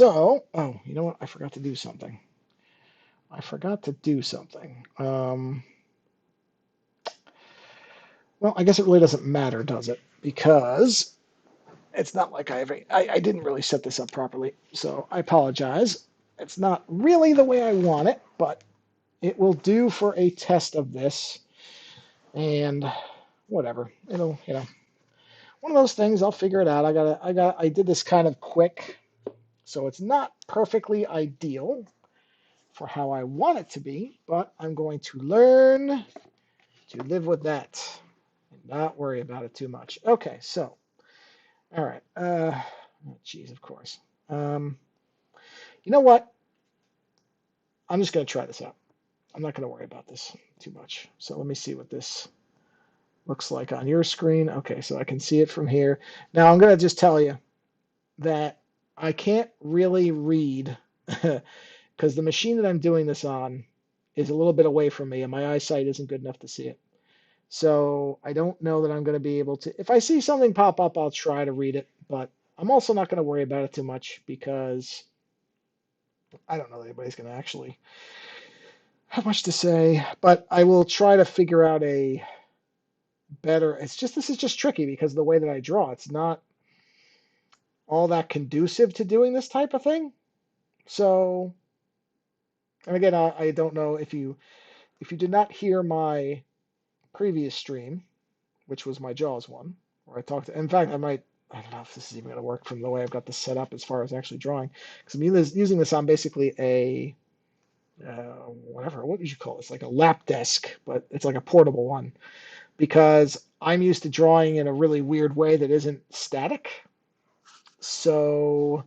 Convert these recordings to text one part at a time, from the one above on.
So, oh, you know what? I forgot to do something. I forgot to do something. Well, I guess it really doesn't matter, does it? Because it's not like I didn't really set this up properly. So I apologize. It's not really the way I want it, but it will do for a test of this. And whatever. One of those things. I'll figure it out. I did this kind of quick, so it's not perfectly ideal for how I want it to be, but I'm going to learn to live with that and not worry about it too much. Okay, so, all right. Geez, of course. Um, you know what? I'm just going to try this out. I'm not going to worry about this too much. So let me see what this looks like on your screen. Okay, so I can see it from here. Now I'm going to just tell you that I can't really read because the machine that I'm doing this on is a little bit away from me and my eyesight isn't good enough to see it. So I don't know that I'm going to be able to. If I see something pop up, I'll try to read it, but I'm also not going to worry about it too much because I don't know that anybody's going to actually have much to say. But I will try to figure out a better. This is just tricky because of the way that I draw. It's not all that conducive to doing this type of thing. So, and again, I don't know if you did not hear my previous stream, which was my Jaws one, where I talked. In fact, I don't know if this is even going to work from the way I've got this set up as far as actually drawing, because I'm using this on basically a whatever, what would you call this? Like a lap desk, but it's like a portable one because I'm used to drawing in a really weird way that isn't static. So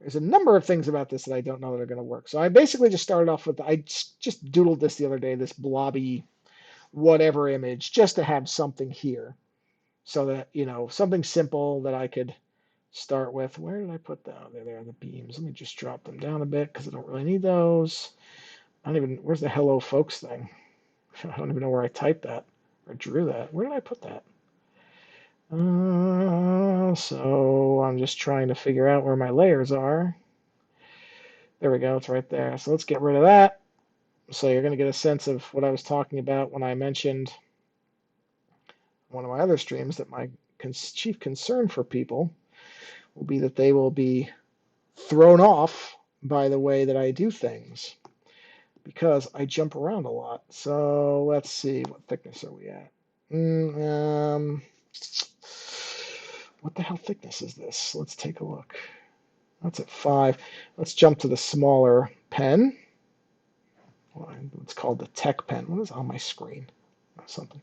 there's a number of things about this that I don't know that are going to work. So I basically just started off with I just doodled this the other day, this blobby whatever image, just to have something here so that, something simple that I could start with. Where did I put them? There are the beams. Let me just drop them down a bit because I don't really need those. Where's the hello folks thing? I don't even know where I typed that or drew that. Where did I put that? So I'm just trying to figure out where my layers are. There we go. It's right there. So let's get rid of that. So you're going to get a sense of what I was talking about when I mentioned one of my other streams that my chief concern for people will be that they will be thrown off by the way that I do things because I jump around a lot. So let's see, what thickness are we at? What the hell thickness is this? Let's take a look. That's at 5. Let's jump to the smaller pen. It's called the tech pen. What is on my screen? Something.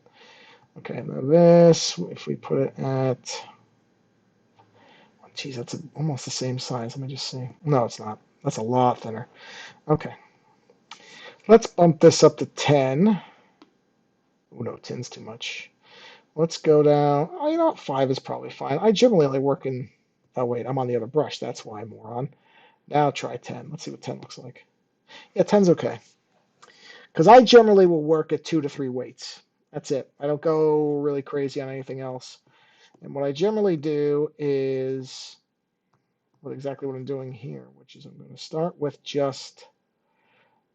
Okay, now this, if we put it at, geez, that's almost the same size. Let me just see. No, it's not. That's a lot thinner. Okay. Let's bump this up to 10. Oh, no, 10's too much. Let's go down. Oh, 5 is probably fine. I generally only work in. Oh, wait, I'm on the other brush. That's why I'm more on. Now try 10. Let's see what 10 looks like. Yeah, 10's okay. Because I generally will work at 2 to 3 weights. That's it. I don't go really crazy on anything else. And what I generally do is exactly what I'm doing here, which is I'm going to start with just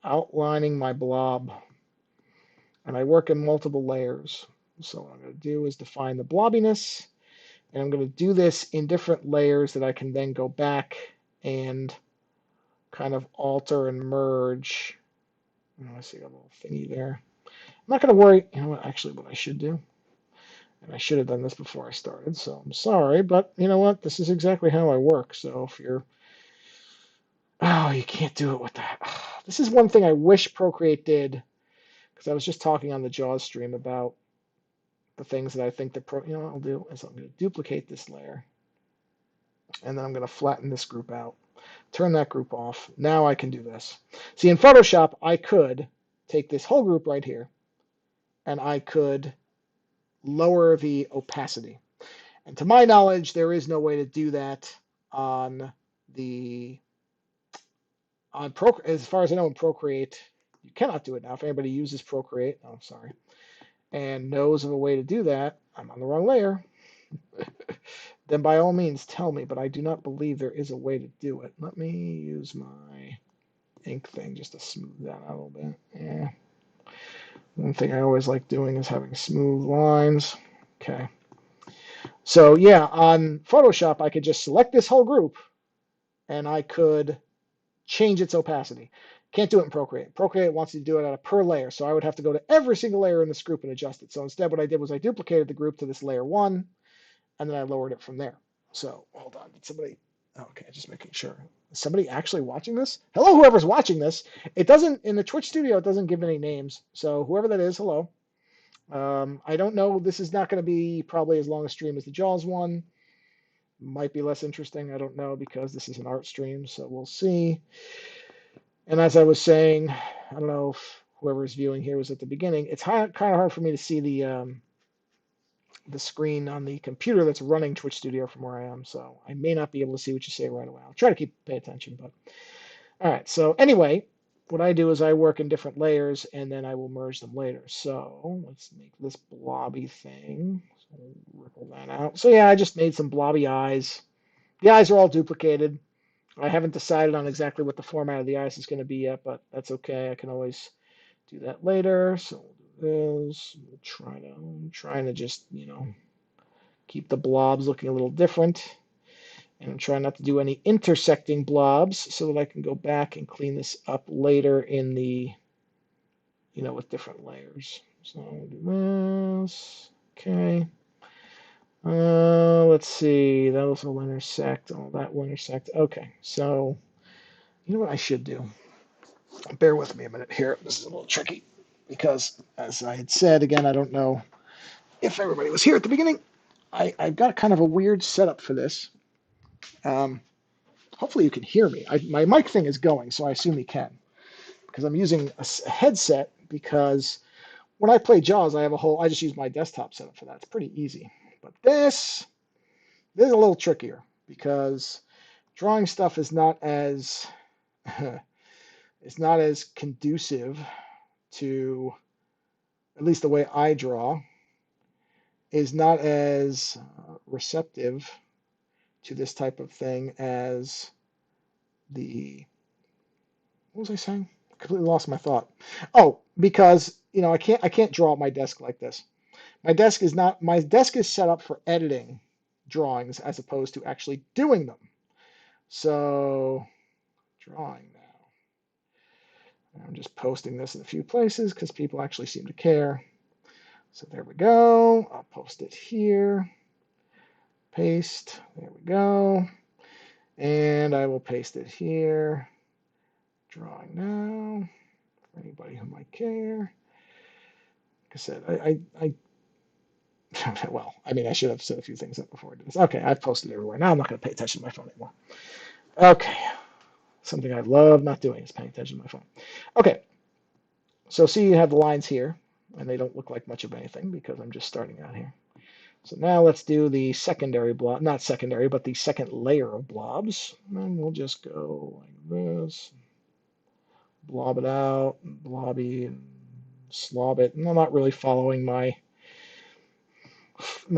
outlining my blob. And I work in multiple layers. So what I'm going to do is define the blobbiness. And I'm going to do this in different layers that I can then go back and kind of alter and merge. I see a little thingy there. I'm not going to worry. You know what? Actually, what I should do, and I should have done this before I started, so I'm sorry, but you know what? This is exactly how I work. So if you're, oh, you can't do it with that. This is one thing I wish Procreate did, because I was just talking on the Jaws stream about the things that I think that what I'll do is I'm going to duplicate this layer, and then I'm going to flatten this group out, turn that group off. Now I can do this. See, in Photoshop, I could take this whole group right here, and I could lower the opacity. And to my knowledge, there is no way to do that on as far as I know in Procreate. You cannot do it now. If anybody uses Procreate, oh sorry, and knows of a way to do that, I'm on the wrong layer. then by all means tell me, but I do not believe there is a way to do it. Let me use my ink thing just to smooth that out a little bit. Yeah. One thing I always like doing is having smooth lines. Okay. So yeah, on Photoshop, I could just select this whole group and I could change its opacity. Can't do it in Procreate. Procreate wants you to do it at a per layer, so I would have to go to every single layer in this group and adjust it. So instead, what I did was I duplicated the group to this layer 1, and then I lowered it from there. So hold on, did somebody? Okay, just making sure. Is somebody actually watching this? Hello, whoever's watching this. It doesn't in the Twitch studio. It doesn't give any names. So whoever that is, hello. I don't know. This is not going to be probably as long a stream as the Jaws one. Might be less interesting. I don't know because this is an art stream. So we'll see. And as I was saying, I don't know if whoever's viewing here was at the beginning. It's kind of hard for me to see the screen on the computer that's running Twitch Studio from where I am, so I may not be able to see what you say right away. I'll try to pay attention, but all right. So anyway, what I do is I work in different layers, and then I will merge them later. So let's make this blobby thing. So we'll ripple that out. So yeah, I just made some blobby eyes. The eyes are all duplicated. I haven't decided on exactly what the format of the eyes is going to be yet, but that's okay. I can always do that later. So we'll do this. I'm trying to just, keep the blobs looking a little different. And I'm trying not to do any intersecting blobs so that I can go back and clean this up later in the, with different layers. So I'll do this. Okay. Let's see. Those will intersect. All that will intersect. Okay. So, you know what I should do? Bear with me a minute here. This is a little tricky because, as I had said, again, I don't know if everybody was here at the beginning. I've got kind of a weird setup for this. Hopefully you can hear me. My mic thing is going, so I assume you can. Because I'm using a headset because when I play Jaws, I just use my desktop setup for that. It's pretty easy. But this is a little trickier because drawing stuff is not as it's not as conducive to, at least the way I draw, is not as receptive to this type of thing as what was I saying? I completely lost my thought. Oh, because I can't draw at my desk like this. My desk is set up for editing drawings as opposed to actually doing them. So drawing now. I'm just posting this in a few places because people actually seem to care. So there we go. I'll post it here. Paste. There we go. And I will paste it here. Drawing now. For anybody who might care. Like I said, I well, I should have said a few things up before I did this. Okay, I've posted everywhere. Now I'm not going to pay attention to my phone anymore. Okay. Something I love not doing is paying attention to my phone. Okay. So see, you have the lines here, and they don't look like much of anything because I'm just starting out here. So now let's do the secondary blob, not secondary, but the second layer of blobs. And we'll just go like this, blob it out, blobby, and slob it. And I'm not really following my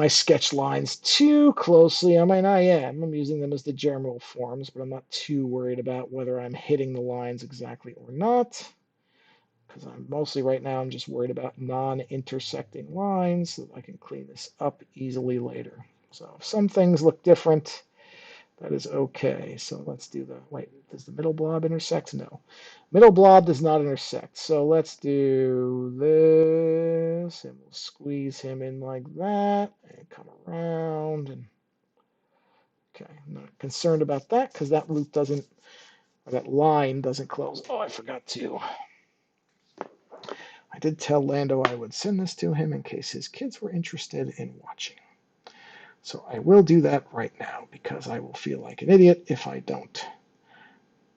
sketch lines too closely. I am. I'm using them as the general forms, but I'm not too worried about whether I'm hitting the lines exactly or not. Because I'm just worried about non-intersecting lines so that I can clean this up easily later. So if some things look different, that is okay. So let's do does the middle blob intersect? No. Middle blob does not intersect. So let's do this, and we'll squeeze him in like that, and come around. And okay, I'm not concerned about that because that loop doesn't, or that line doesn't close. Oh, I forgot to. I did tell Lando I would send this to him in case his kids were interested in watching. So I will do that right now because I will feel like an idiot if I don't.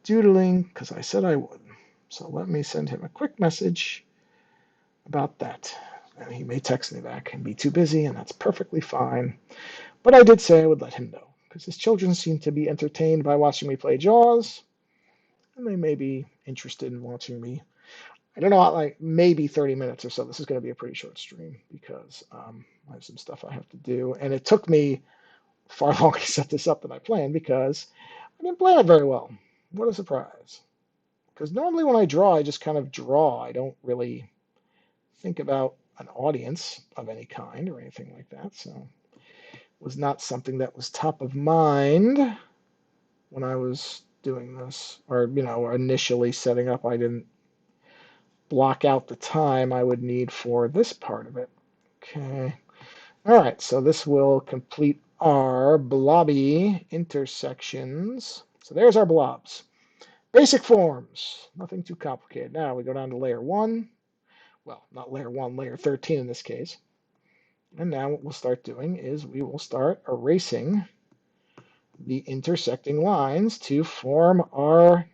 Doodling, because I said I would. So let me send him a quick message about that. And he may text me back and be too busy, and that's perfectly fine. But I did say I would let him know because his children seem to be entertained by watching me play Jaws, and they may be interested in watching me. I don't know, like maybe 30 minutes or so. This is going to be a pretty short stream because I have some stuff I have to do. And it took me far longer to set this up than I planned because I didn't plan it very well. What a surprise. Because normally when I draw, I just kind of draw. I don't really think about an audience of any kind or anything like that. So it was not something that was top of mind when I was doing this, or initially setting up. I didn't block out the time I would need for this part of it. Okay. All right, so this will complete our blobby intersections. So there's our blobs. Basic forms, nothing too complicated. Now we go down to layer 1. Well, not layer 1, layer 13 in this case. And now what we'll start doing is we will start erasing the intersecting lines to form our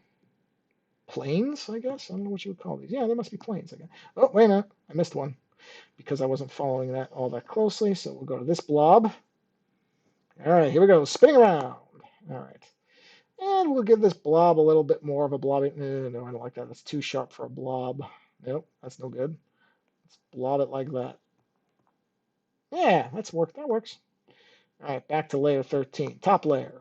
planes, I guess. I don't know what you would call these. Yeah, they must be planes, I guess. Oh, wait a minute. I missed one because I wasn't following that all that closely. So we'll go to this blob. All right, here we go. Spinning around. All right. And we'll give this blob a little bit more of a blob. No, I don't like that. That's too sharp for a blob. Nope, that's no good. Let's blob it like that. Yeah, that works. All right, back to layer 13, top layer.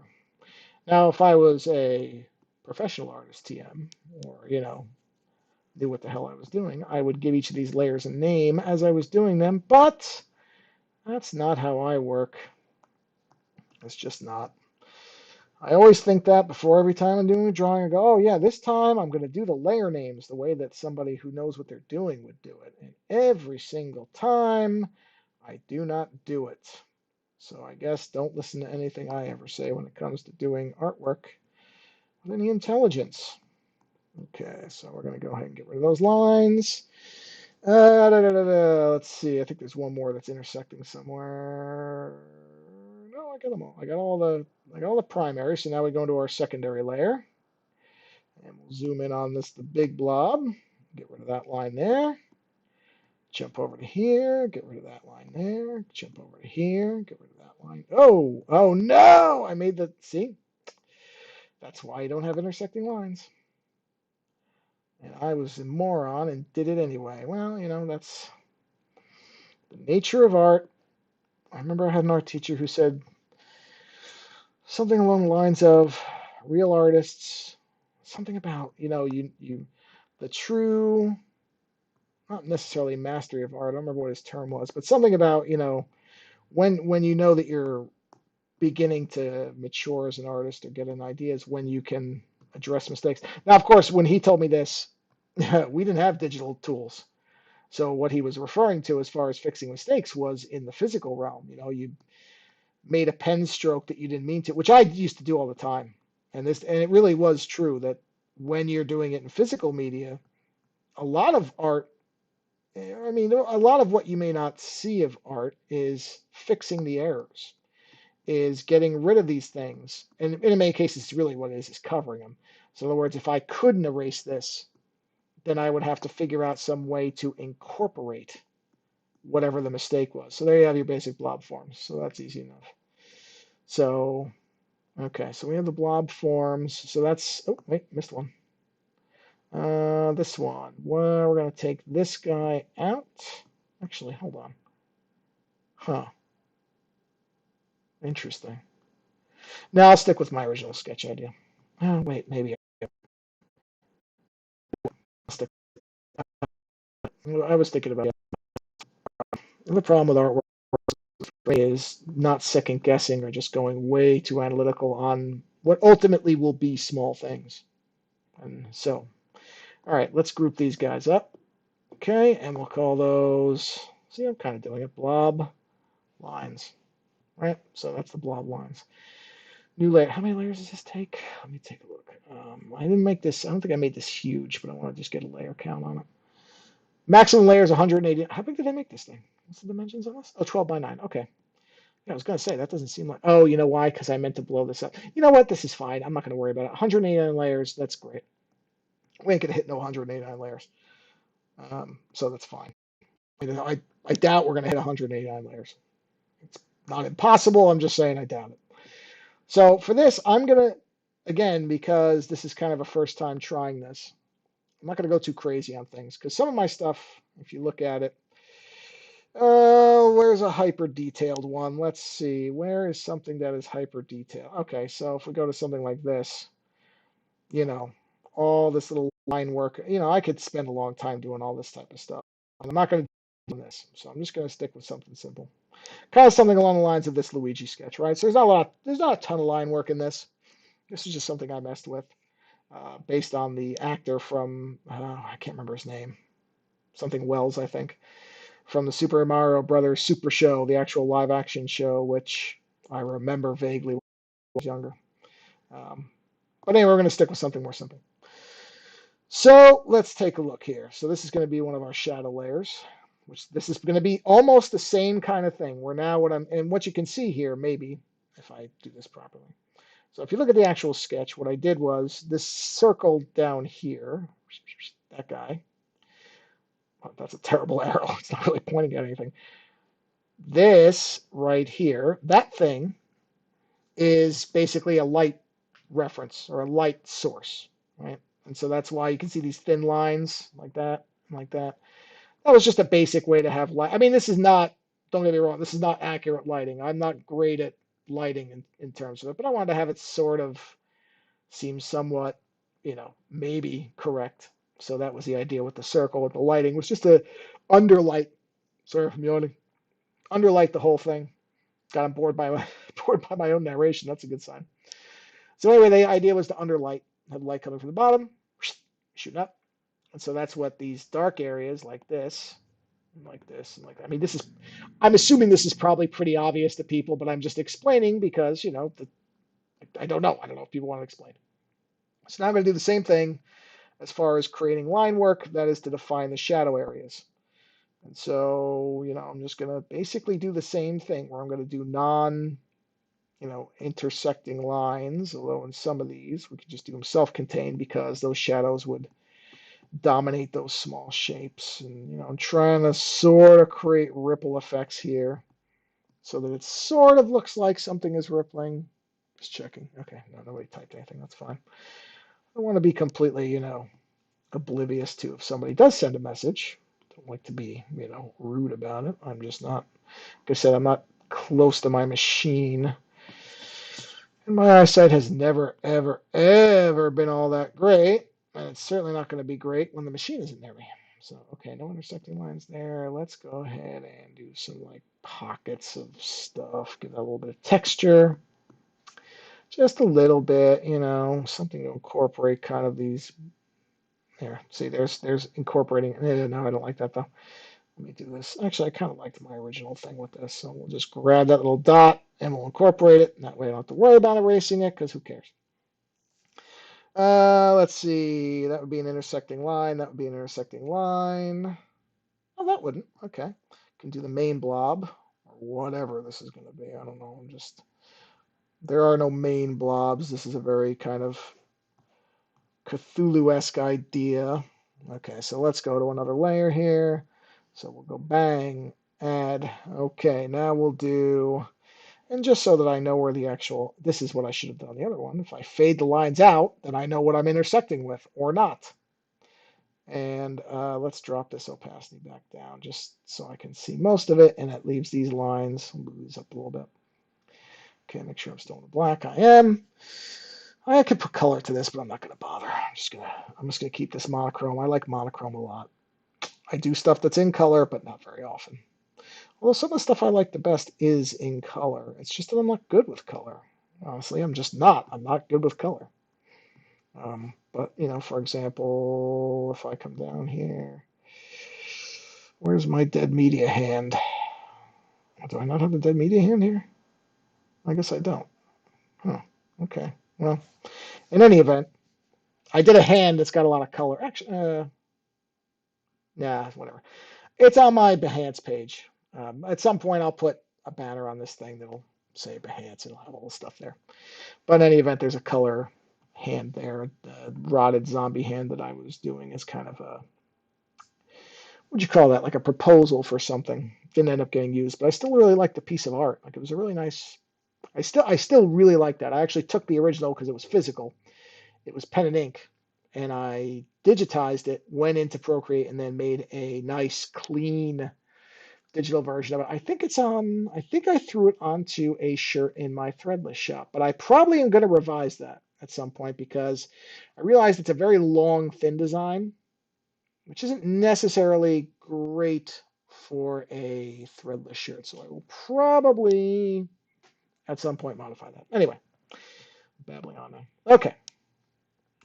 Now, if I was a professional artist, TM, or, knew what the hell I was doing, I would give each of these layers a name as I was doing them, but that's not how I work. It's just not. I always think that before every time I'm doing a drawing, I go, oh yeah, this time I'm going to do the layer names the way that somebody who knows what they're doing would do it. And every single time, I do not do it. So I guess don't listen to anything I ever say when it comes to doing artwork with any intelligence. Okay, so we're going to go ahead and get rid of those lines. Let's see. I think there's one more that's intersecting somewhere. No, I got them all. I got all the primary. So now we go into our secondary layer, and we'll zoom in on this, the big blob. Get rid of that line there. Jump over to here. Get rid of that line there. Jump over to here. Get rid of that line. Oh no! I made the, see? That's why you don't have intersecting lines. And I was a moron and did it anyway. Well, that's the nature of art. I remember I had an art teacher who said something along the lines of real artists, something about, the true, not necessarily mastery of art. I don't remember what his term was, but something about, when you know that you're beginning to mature as an artist or get an idea is when you can address mistakes. Now, of course, when he told me this, we didn't have digital tools. So what he was referring to as far as fixing mistakes was in the physical realm. You made a pen stroke that you didn't mean to, which I used to do all the time. And it really was true that when you're doing it in physical media, a lot of art, I mean, a lot of what you may not see of art is fixing the errors, is getting rid of these things. And in many cases, it's really what it is covering them. So in other words, if I couldn't erase this, then I would have to figure out some way to incorporate whatever the mistake was. So there you have your basic blob forms. So that's easy enough. So, okay, so we have the blob forms. So that's, oh, wait, missed one. This one. Well, we're going to take this guy out. Actually, hold on. Huh. Interesting. Now I'll stick with my original sketch idea. Oh, wait, maybe I'll stick. I was thinking about it. The problem with artwork is not second guessing or just going way too analytical on what ultimately will be small things. And so, all right, let's group these guys up. Okay, and we'll call those, see, I'm kind of doing it, blob lines. Right, so that's the blob lines. New layer, how many layers does this take? Let me take a look. I didn't make this, I don't think I made this huge, but I want to just get a layer count on it. Maximum layer is 180. How big did I make this thing? What's the dimensions on this? Oh, 12 by 9. Okay. Yeah, I was going to say, that doesn't seem like... Oh, you know why? Because I meant to blow this up. You know what? This is fine. I'm not going to worry about it. 189 layers. That's great. We ain't going to hit no 189 layers. So that's fine. I doubt we're going to hit 189 layers. It's not impossible. I'm just saying I doubt it. So for this, I'm going to, again, because this is kind of a first time trying this, I'm not going to go too crazy on things because some of my stuff, if you look at it, where's a hyper detailed one? Let's see. Where is something that is hyper detailed? Okay, so if we go to something like this, you know, all this little line work, I could spend a long time doing all this type of stuff. I'm not going to do this, so I'm just going to stick with something simple. Kind of something along the lines of this Luigi sketch, right? So there's not a ton of line work in this. This is just something I messed with, based on the actor from, I can't remember his name, something Wells, I think, from the Super Mario Brothers Super Show, the actual live action show, which I remember vaguely when I was younger. Um, but anyway, we're going to stick with something more simple. So let's take a look here. So this is going to be one of our shadow layers, which this is going to be almost the same kind of thing. Where now and what you can see here, maybe if I do this properly. So if you look at the actual sketch, what I did was this circle down here, that guy. Oh, that's a terrible arrow. It's not really pointing at anything. This right here, that thing is basically a light reference or a light source, right? And so that's why you can see these thin lines like that, like that. That was just a basic way to have light. I mean, this is not, don't get me wrong, this is not accurate lighting. I'm not great at lighting in terms of it, but I wanted to have it sort of seem somewhat, maybe correct. So that was the idea with the circle, with the lighting, was just to underlight, sorry if I'm yawning, underlight the whole thing. Got on bored by bored by my own narration. That's a good sign. So anyway, the idea was to underlight, have light coming from the bottom, shooting up, and so that's what these dark areas like this, and like this, and like that. I mean, this is. I'm assuming this is probably pretty obvious to people, but I'm just explaining because I don't know. I don't know if people want to explain. So now I'm going to do the same thing as far as creating line work. That is to define the shadow areas. And so, I'm just going to basically do the same thing where I'm going to do intersecting lines, although in some of these we could just do them self-contained because those shadows would dominate those small shapes. And, I'm trying to sort of create ripple effects here so that it sort of looks like something is rippling. Just checking. Okay, no, nobody typed anything. That's fine. I don't want to be completely, oblivious to if somebody does send a message. Don't like to be, rude about it. I'm just not, like I said, I'm not close to my machine. And my eyesight has never, ever, ever been all that great. And it's certainly not going to be great when the machine isn't near me. So, okay, no intersecting lines there. Let's go ahead and do some like pockets of stuff. Give that a little bit of texture. Just a little bit, something to incorporate kind of these. There, see, there's incorporating. No, I don't like that though. Let me do this. Actually, I kind of liked my original thing with this. So we'll just grab that little dot and we'll incorporate it. And that way I don't have to worry about erasing it because who cares? Let's see. That would be an intersecting line. That would be an intersecting line. Oh, that wouldn't. Okay. Can do the main blob or whatever this is going to be. I don't know. There are no main blobs. This is a very kind of Cthulhu-esque idea. Okay, so let's go to another layer here. So we'll go bang, add. Okay, now we'll do, and just so that I know where the actual, this is what I should have done the other one. If I fade the lines out, then I know what I'm intersecting with or not. And let's drop this opacity back down just so I can see most of it, and it leaves these lines. I'll move these up a little bit. Okay, make sure I'm still in the black. I am. I could put color to this, but I'm not going to bother. I'm just gonna keep this monochrome. I like monochrome a lot. I do stuff that's in color, but not very often. Although some of the stuff I like the best is in color. It's just that I'm not good with color. Honestly, I'm just not. I'm not good with color. But for example, if I come down here, where's my dead media hand? Do I not have the dead media hand here? I guess I don't. Huh. Okay. Well, in any event, I did a hand that's got a lot of color. Actually, nah, whatever. It's on my Behance page. At some point, I'll put a banner on this thing that'll say Behance. It'll have all the stuff there. But in any event, there's a color hand there. The rotted zombie hand that I was doing is kind of a, what'd you call that? Like a proposal for something. Didn't end up getting used, but I still really liked the piece of art. Like it was a really nice. I still really like that. I actually took the original because it was physical. It was pen and ink, and I digitized it, went into Procreate, and then made a nice, clean digital version of it. I think it's on, I think I threw it onto a shirt in my threadless shop, but I probably am going to revise that at some point because I realized it's a very long, thin design, which isn't necessarily great for a threadless shirt. So I will probably at some point modify that. Anyway, babbling on now. Okay,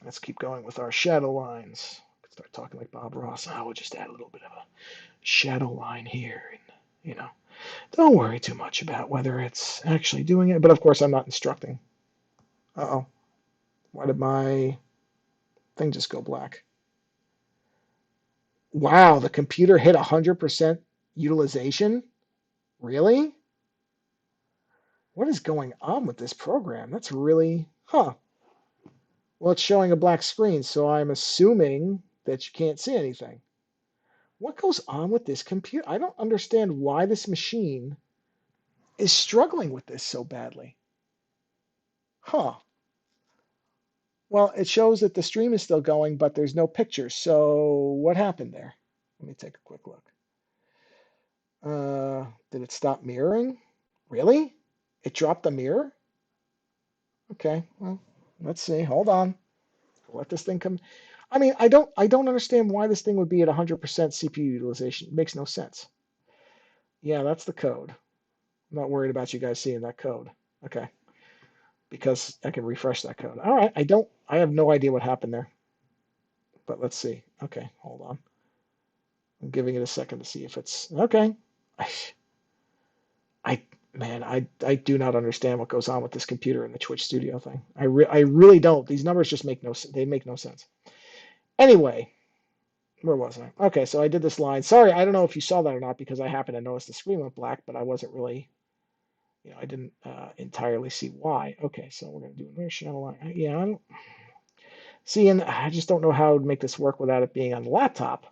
let's keep going with our shadow lines. Start talking like Bob Ross. I will just add a little bit of a shadow line here, and don't worry too much about whether it's actually doing it. But of course, I'm not instructing. Uh-oh, why did my thing just go black? Wow, the computer hit 100% utilization? Really? What is going on with this program? That's really, huh. Well, it's showing a black screen, so I'm assuming that you can't see anything. What goes on with this computer? I don't understand why this machine is struggling with this so badly. Huh. Well, it shows that the stream is still going, but there's no picture. So what happened there? Let me take a quick look. Did it stop mirroring? Really? It dropped the mirror? Okay, well, let's see. Hold on. Let this thing come. I mean, I don't understand why this thing would be at 100% CPU utilization. It makes no sense. Yeah, that's the code. I'm not worried about you guys seeing that code. Okay, because I can refresh that code. All right, I have no idea what happened there, but let's see. Okay, hold on. I'm giving it a second to see if it's okay. I, I man, I do not understand what goes on with this computer and the Twitch Studio thing. I really don't. These numbers just make no they make no sense. Anyway, where was I? Okay, so I did this line. Sorry, I don't know if you saw that or not because I happened to notice the screen went black, but I wasn't really, I didn't entirely see why. Okay, so we're gonna do another shadow line. Yeah, I don't see, and I just don't know how to make this work without it being on the laptop.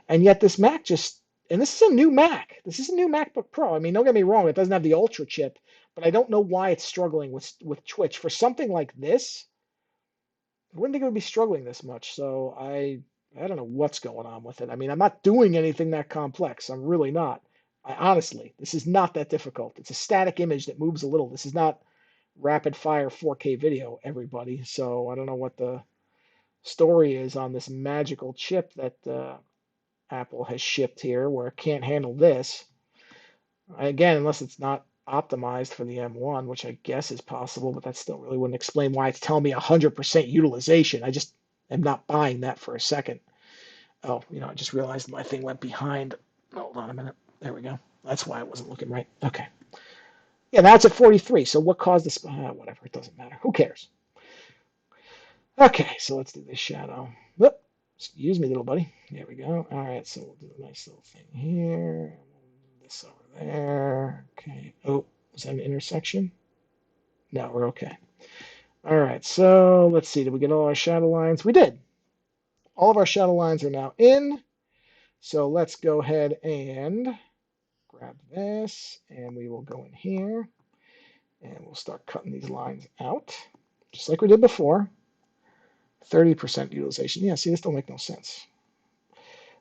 And yet this Mac just, and this is a new Mac. This is a new MacBook Pro. I mean, don't get me wrong, it doesn't have the Ultra chip, but I don't know why it's struggling with Twitch. For something like this, I wouldn't think it would be struggling this much. So I don't know what's going on with it. I mean, I'm not doing anything that complex. I'm really not. Honestly, this is not that difficult. It's a static image that moves a little. This is not rapid fire 4K video, everybody. So I don't know what the story is on this magical chip that Apple has shipped here where it can't handle this. Again, unless it's not optimized for the M1, which I guess is possible, but that still really wouldn't explain why it's telling me 100% utilization. I just am not buying that for a second. Oh, I just realized my thing went behind. Hold on a minute. There we go. That's why I wasn't looking right. Okay. Yeah, now it's at 43. So what caused this? Whatever. It doesn't matter. Who cares? Okay, so let's do this shadow. Whoop. Excuse me, little buddy. There we go. All right, so we'll do a nice little thing here. We'll move this over there. Okay. Oh, was that an intersection? No, we're okay. All right, so let's see. Did we get all our shadow lines? We did. All of our shadow lines are now in. So let's go ahead and grab this, and we will go in here, and we'll start cutting these lines out, just like we did before. 30% utilization. Yeah, see, this don't make no sense.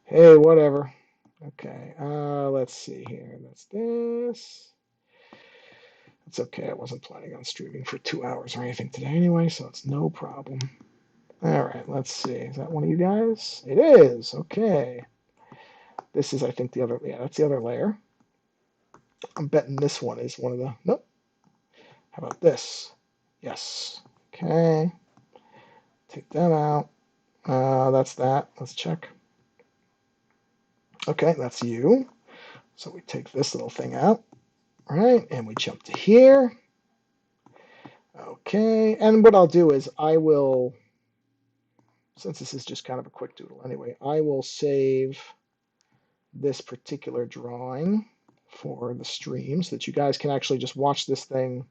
Hey, whatever. Okay, let's see here. That's this. It's okay. I wasn't planning on streaming for 2 hours or anything today anyway, so it's no problem. All right, let's see. Is that one of you guys? It is. Okay. This is, I think, the other. Yeah, that's the other layer. I'm betting this one is one of the. Nope. How about this? Yes. Okay. Take that out. That's that. Let's check. Okay, that's you. So we take this little thing out. All right, and we jump to here. Okay, and what I'll do is I will, since this is just kind of a quick doodle anyway, I will save this particular drawing for the stream so that you guys can actually just watch this thing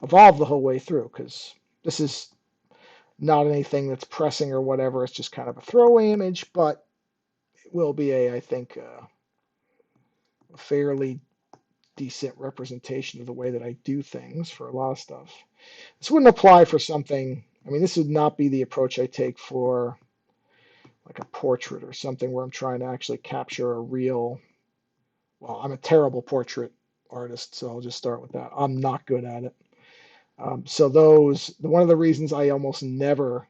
evolve the whole way through, because this is not anything that's pressing or whatever. It's just kind of a throwaway image, but it will be I think, a fairly decent representation of the way that I do things for a lot of stuff. This wouldn't apply for something I mean, this would not be the approach I take for like a portrait or something where I'm trying to actually capture a real, well, I'm a terrible portrait artist, so I'll just start with that. I'm not good at it. So one of the reasons I almost never,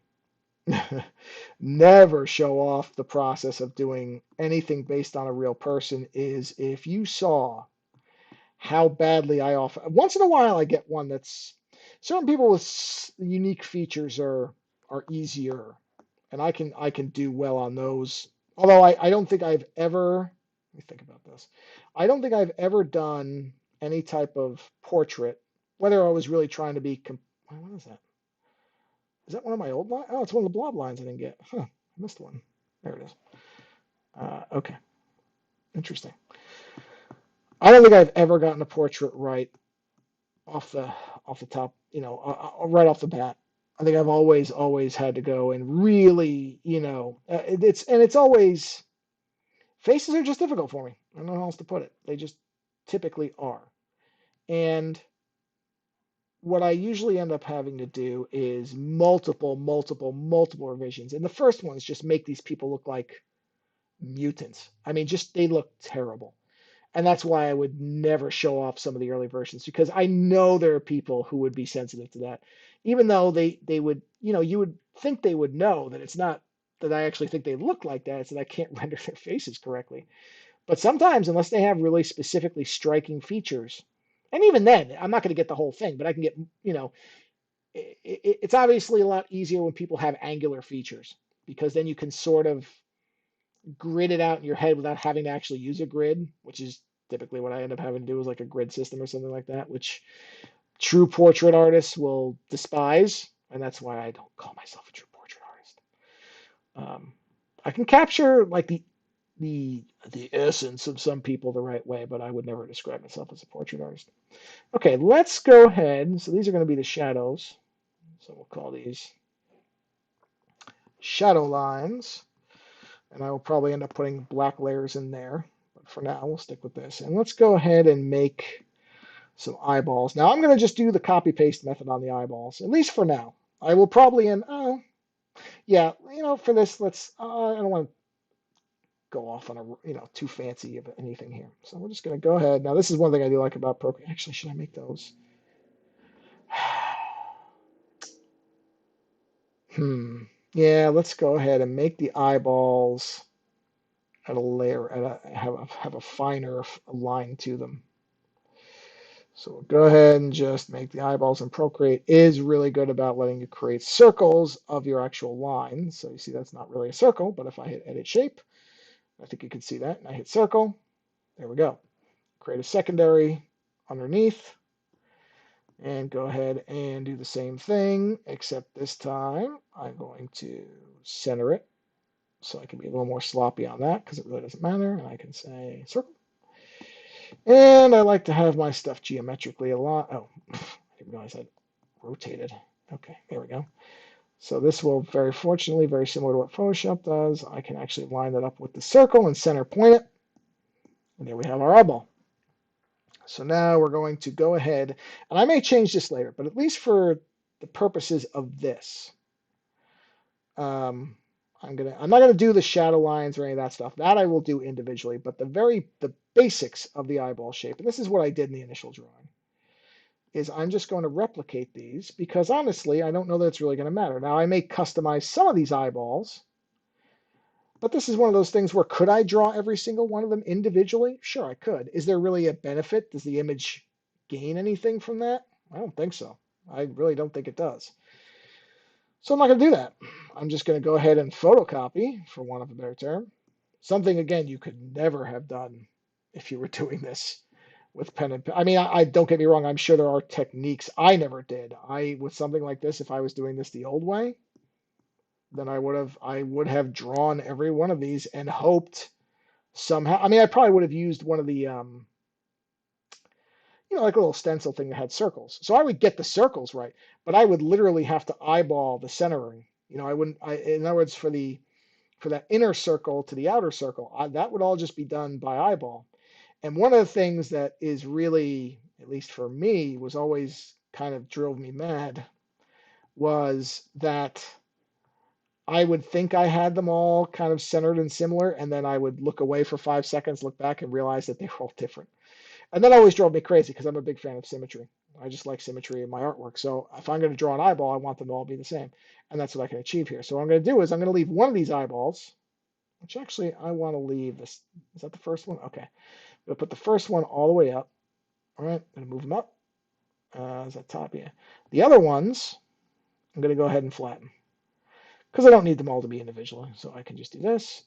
never show off the process of doing anything based on a real person is if you saw how badly I often, once in a while I get one that's certain people with unique features are easier, and I can do well on those. Although I don't think I've ever, let me think about this. I don't think I've ever done any type of portrait, whether I was really trying to be, what is that? Is that one of my old lines? Oh, it's one of the blob lines I didn't get. Huh, I missed one. There it is. Okay, interesting. I don't think I've ever gotten a portrait right off the off the top, right off the bat. I think I've always had to go and really, it's always faces are just difficult for me. I don't know how else to put it. They just typically are. And what I usually end up having to do is multiple revisions. And the first ones just make these people look like mutants. I mean, just they look terrible. And that's why I would never show off some of the early versions because I know there are people who would be sensitive to that. Even though they would, you would think they would know that it's not that I actually think they look like that, it's that I can't render their faces correctly. But sometimes, unless they have really specifically striking features, and even then, I'm not going to get the whole thing, but I can get, it's obviously a lot easier when people have angular features because then you can sort of grid it out in your head without having to actually use a grid, which is typically what I end up having to do is like a grid system or something like that, which true portrait artists will despise, and that's why I don't call myself a true portrait artist. Um, I can capture like the essence of some people the right way, but I would never describe myself as a portrait artist. Okay, let's go ahead. So these are going to be the shadows. So we'll call these shadow lines, and I will probably end up putting black layers in there. But for now, we'll stick with this. And let's go ahead and make some eyeballs. Now I'm going to just do the copy paste method on the eyeballs, at least for now. I will probably end, oh, yeah, for this, I don't want to go off on too fancy of anything here. So we're just going to go ahead. Now this is one thing I do like about Procreate. Actually, should I make those? Hmm. Yeah, let's go ahead and make the eyeballs at a layer, have a finer line to them. So we'll go ahead and just make the eyeballs, and Procreate is really good about letting you create circles of your actual line. So you see that's not really a circle, but if I hit edit shape, I think you can see that, and I hit circle, there we go. Create a secondary underneath, and go ahead and do the same thing, except this time I'm going to center it so I can be a little more sloppy on that because it really doesn't matter. And I can say circle. And I like to have my stuff geometrically a lot. Oh, I didn't realize I rotated. Okay, there we go. So this will very fortunately, very similar to what Photoshop does. I can actually line that up with the circle and center point it. And there we have our eyeball. So now we're going to go ahead, and I may change this later, but at least for the purposes of this, um, I'm not gonna do the shadow lines or any of that stuff. That I will do individually, but the basics of the eyeball shape, and this is what I did in the initial drawing, is I'm just going to replicate these because honestly, I don't know that it's really going to matter. Now I may customize some of these eyeballs, but this is one of those things where could I draw every single one of them individually? Sure, I could. Is there really a benefit? Does the image gain anything from that? I don't think so. I really don't think it does. So I'm not going to do that. I'm just going to go ahead and photocopy, for want of a better term. Something, again, you could never have done if you were doing this with pen and I mean, I don't get me wrong. I'm sure there are techniques I never did. With something like this, if I was doing this the old way, then I would have drawn every one of these and hoped somehow. I mean, I probably would have used one of the like a little stencil thing that had circles. So I would get the circles right, but I would literally have to eyeball the centering. I wouldn't. In other words, for that inner circle to the outer circle, that would all just be done by eyeball. And one of the things that is really, at least for me, was always kind of drove me mad was that I would think I had them all kind of centered and similar, and then I would look away for 5 seconds, look back, and realize that they were all different. And that always drove me crazy because I'm a big fan of symmetry. I just like symmetry in my artwork. So if I'm going to draw an eyeball, I want them to all be the same. And that's what I can achieve here. So what I'm going to do is I'm going to leave one of these eyeballs, which actually I want to leave this. Is that the first one? Okay. I'm going to put the first one all the way up. All right. I'm going to move them up. Is that top? Yeah. The other ones, I'm going to go ahead and flatten because I don't need them all to be individual. So I can just do this.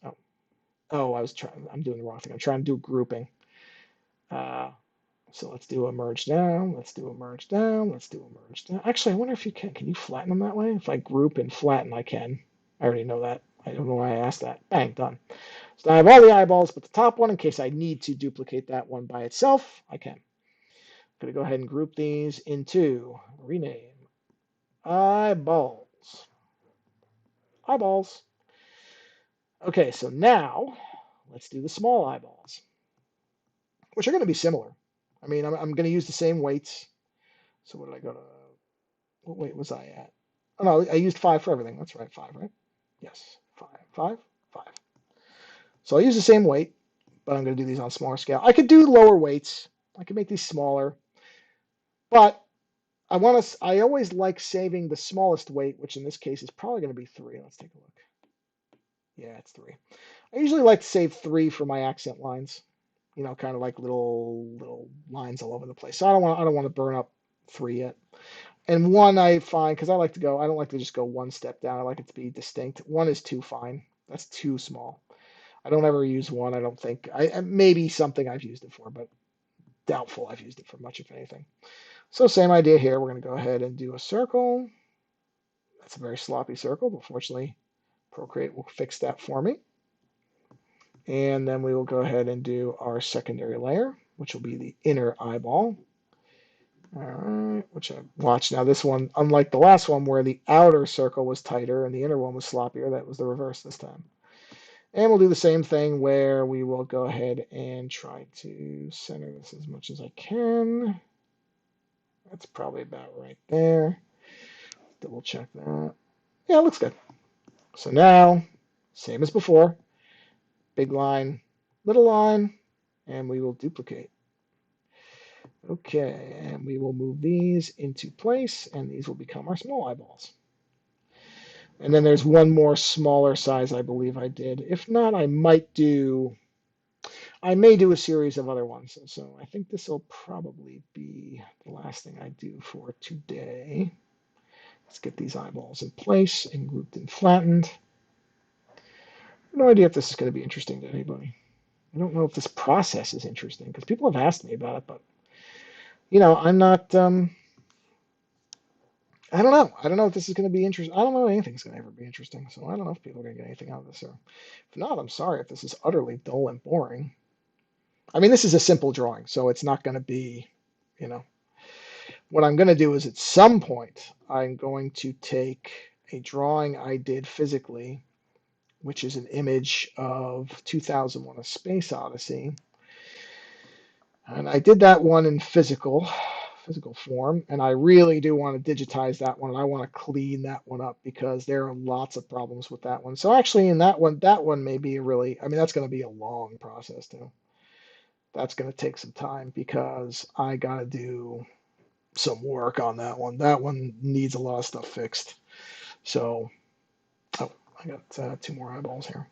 Oh, I'm doing the wrong thing. I'm trying to do grouping. Uh, So let's do a merge down. Let's do a merge down. Let's do a merge down. Actually, I wonder if you can. Can you flatten them that way? If I group and flatten, I can. I already know that. I don't know why I asked that. Bang, done. So now I have all the eyeballs, but the top one, in case I need to duplicate that one by itself, I can. I'm going to go ahead and group these into rename eyeballs. Eyeballs. Okay, so now let's do the small eyeballs, which are going to be similar. I mean, I'm going to use the same weights. So what did I go to? What weight was I at? Oh no, I used 5 for everything. That's right, 5, right? Yes, 5, 5, 5. So I use the same weight, but I'm going to do these on smaller scale. I could do lower weights. I could make these smaller, but I want to. I always like saving the smallest weight, which in this case is probably going to be 3. Let's take a look. Yeah, it's 3. I usually like to save 3 for my accent lines. You know, kind of like little lines all over the place. So I don't want to burn up 3 yet. And 1 I find, because I don't like to just go 1 step down. I like it to be distinct. 1 is too fine. That's too small. I don't ever use 1, I don't think. Maybe something I've used it for, but doubtful I've used it for much of anything. So same idea here. We're going to go ahead and do a circle. That's a very sloppy circle, but fortunately Procreate will fix that for me. And then we will go ahead and do our secondary layer, which will be the inner eyeball. All right, which I watched. Now this one, unlike the last one where the outer circle was tighter and the inner one was sloppier, that was the reverse this time. And we'll do the same thing where we will go ahead and try to center this as much as I can. That's probably about right there. Double check that. Yeah, it looks good. So now, same as before, big line, little line, and we will duplicate. Okay, and we will move these into place, and these will become our small eyeballs. And then there's one more smaller size I believe I did. If not, I may do a series of other ones. So I think this will probably be the last thing I do for today. Let's get these eyeballs in place and grouped and flattened. No idea if this is going to be interesting to anybody. I don't know if this process is interesting because people have asked me about it, but I'm not. I don't know. I don't know if this is going to be interesting. I don't know if anything's going to ever be interesting. So I don't know if people are going to get anything out of this. Or if not, I'm sorry if this is utterly dull and boring. I mean, this is a simple drawing, so it's not going to be, you know. What I'm going to do is at some point, I'm going to take a drawing I did physically, which is an image of 2001: A Space Odyssey. And I did that one in physical form, and I really do want to digitize that one. And I want to clean that one up because there are lots of problems with that one. So actually, in that one may be I mean, that's going to be a long process too. That's going to take some time because I got to do some work on that one. That one needs a lot of stuff fixed. So, oh, I got 2 more eyeballs here.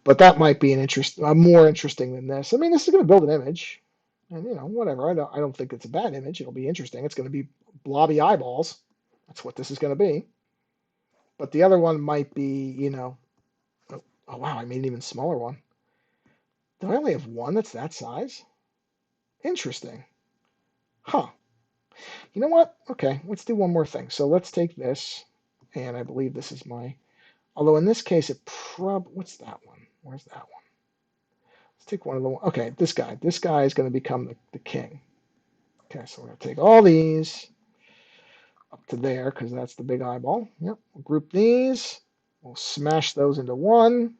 But that might be more interesting than this. I mean, this is going to build an image, and whatever. I don't think it's a bad image. It'll be interesting. It's going to be blobby eyeballs. That's what this is going to be. But the other one might be, oh wow, I made an even smaller one. Do I only have one that's that size? Interesting. Huh. You know what? Okay, let's do one more thing. So let's take this, and I believe this is although in this case what's that one? Where's that one? Let's take one of the, okay, this guy. This guy is going to become the king. Okay, so we're going to take all these up to there because that's the big eyeball. Yep, we'll group these. We'll smash those into one.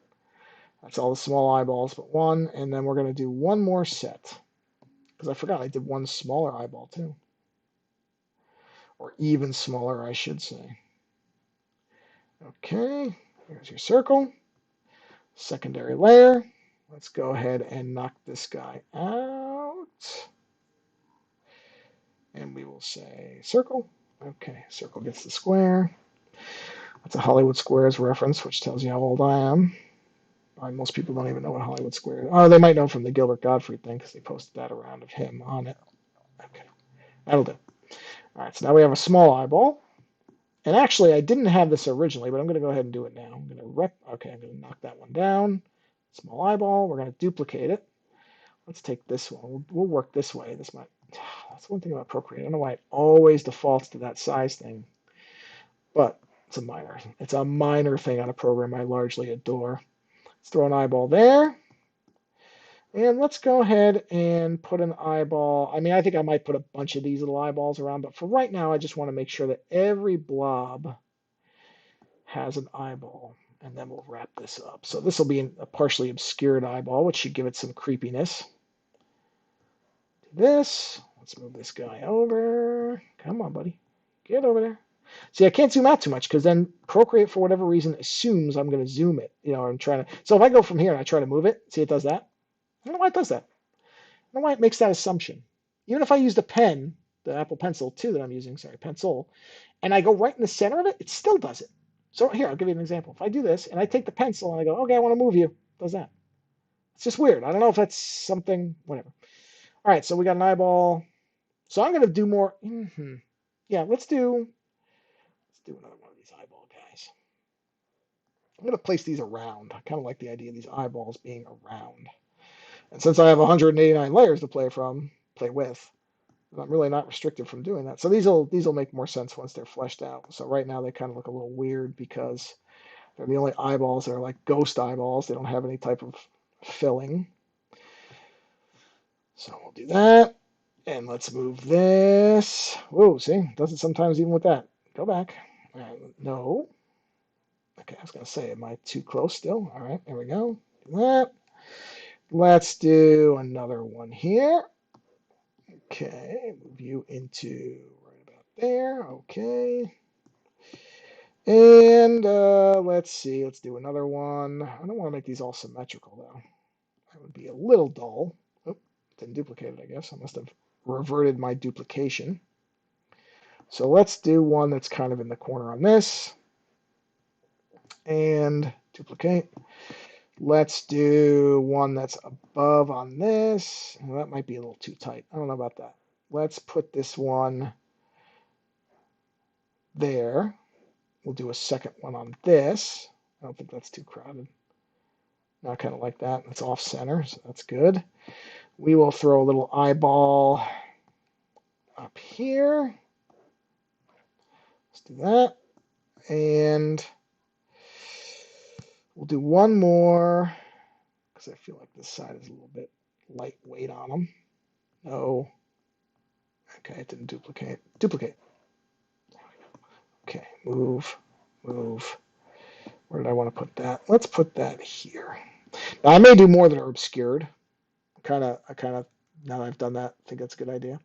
That's all the small eyeballs but one. And then we're going to do one more set because I forgot I did one smaller eyeball too. or even smaller, I should say. Okay, here's your circle. Secondary layer. Let's go ahead and knock this guy out. And we will say circle. Okay, circle gets the square. That's a Hollywood Squares reference, which tells you how old I am. Most people don't even know what Hollywood Squares. Oh, they might know from the Gilbert Gottfried thing because they posted that around of him on it. Okay, that'll do. All right, so now we have a small eyeball. And actually, I didn't have this originally, but I'm going to go ahead and do it now. I'm going to okay, I'm going to knock that one down. Small eyeball. We're going to duplicate it. Let's take this one. We'll work this way. This might. That's one thing about Procreate. I don't know why it always defaults to that size thing, but it's a minor thing on a program I largely adore. Let's throw an eyeball there. And let's go ahead and put an eyeball. I mean, I think I might put a bunch of these little eyeballs around, but for right now, I just want to make sure that every blob has an eyeball. And then we'll wrap this up. So this will be a partially obscured eyeball, which should give it some creepiness. Do this. Let's move this guy over. Come on, buddy. Get over there. See, I can't zoom out too much because then Procreate, for whatever reason, assumes I'm going to zoom it. You know, I'm trying to. So if I go from here and I try to move it, see, it does that. I don't know why it does that. I don't know why it makes that assumption. Even if I use the pen, the Apple Pencil 2 that I'm using, sorry, Pencil, and I go right in the center of it, it still does it. So here, I'll give you an example. If I do this and I take the pencil and I go, okay, I want to move you, it does that. It's just weird. I don't know if that's something, whatever. All right, so we got an eyeball. So I'm going to do more. Yeah, let's do another one of these eyeball guys. I'm going to place these around. I kind of like the idea of these eyeballs being around. And since I have 189 layers to play with, I'm really not restricted from doing that. So these will make more sense once they're fleshed out. So right now they kind of look a little weird because they're the only eyeballs that are like ghost eyeballs. They don't have any type of filling. So we'll do that. And let's move this. Whoa, see? Does it sometimes even with that. Go back. No. Okay, I was going to say, am I too close still? All right, there we go. Do that. Let's do another one here. Okay, move you into right about there. Okay. And let's see, let's do another one. I don't want to make these all symmetrical, though. That would be a little dull. Oh, didn't duplicate it, I guess. I must have reverted my duplication. So let's do one that's kind of in the corner on this. And duplicate. Let's do one that's above on this. Well, that might be a little too tight. I don't know about that. Let's put this one there. We'll do a second one on this. I don't think that's too crowded. I kind of like that. It's off center, so that's good. We will throw a little eyeball up here. Let's do that. And we'll do one more because I feel like this side is a little bit lightweight on them. No. Okay, it didn't duplicate. Duplicate. Okay, move, move. Where did I want to put that? Let's put that here. Now I may do more that are obscured. I kind of, now that I've done that, I think that's a good idea.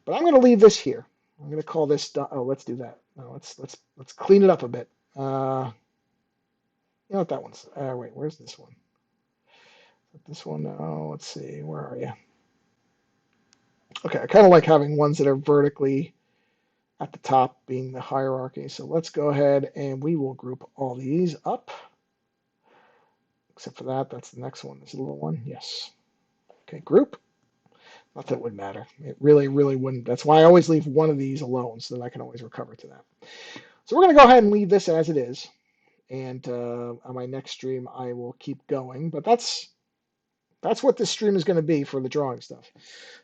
But I'm going to leave this here. I'm going to call this. Oh, let's do that. No, let's clean it up a bit. You know what that one's? Wait, where's this one? This one. Oh, let's see. Where are you? Okay, I kind of like having ones that are vertically at the top being the hierarchy. So let's go ahead and we will group all these up. Except for that, that's the next one. This little one. Yes. Okay, group. Not that it would matter. It really, really wouldn't. That's why I always leave one of these alone so that I can always recover to that. So we're going to go ahead and leave this as it is. And on my next stream, I will keep going. But that's what this stream is going to be for the drawing stuff.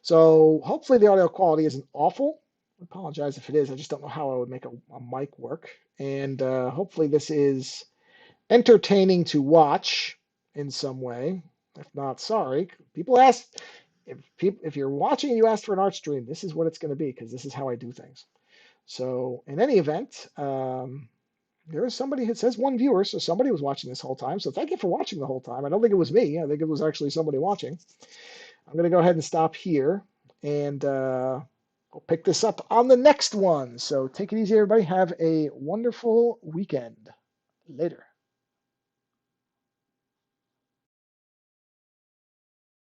So hopefully the audio quality isn't awful. I apologize if it is. I just don't know how I would make a mic work. And hopefully this is entertaining to watch in some way. If not, sorry. People ask if you're watching and you ask for an art stream, this is what it's going to be because this is how I do things. So in any event, there is somebody who says one viewer, so somebody was watching this whole time. So thank you for watching the whole time. I don't think it was me. I think it was actually somebody watching. I'm going to go ahead and stop here. And I'll pick this up on the next one. So take it easy, everybody. Have a wonderful weekend. Later.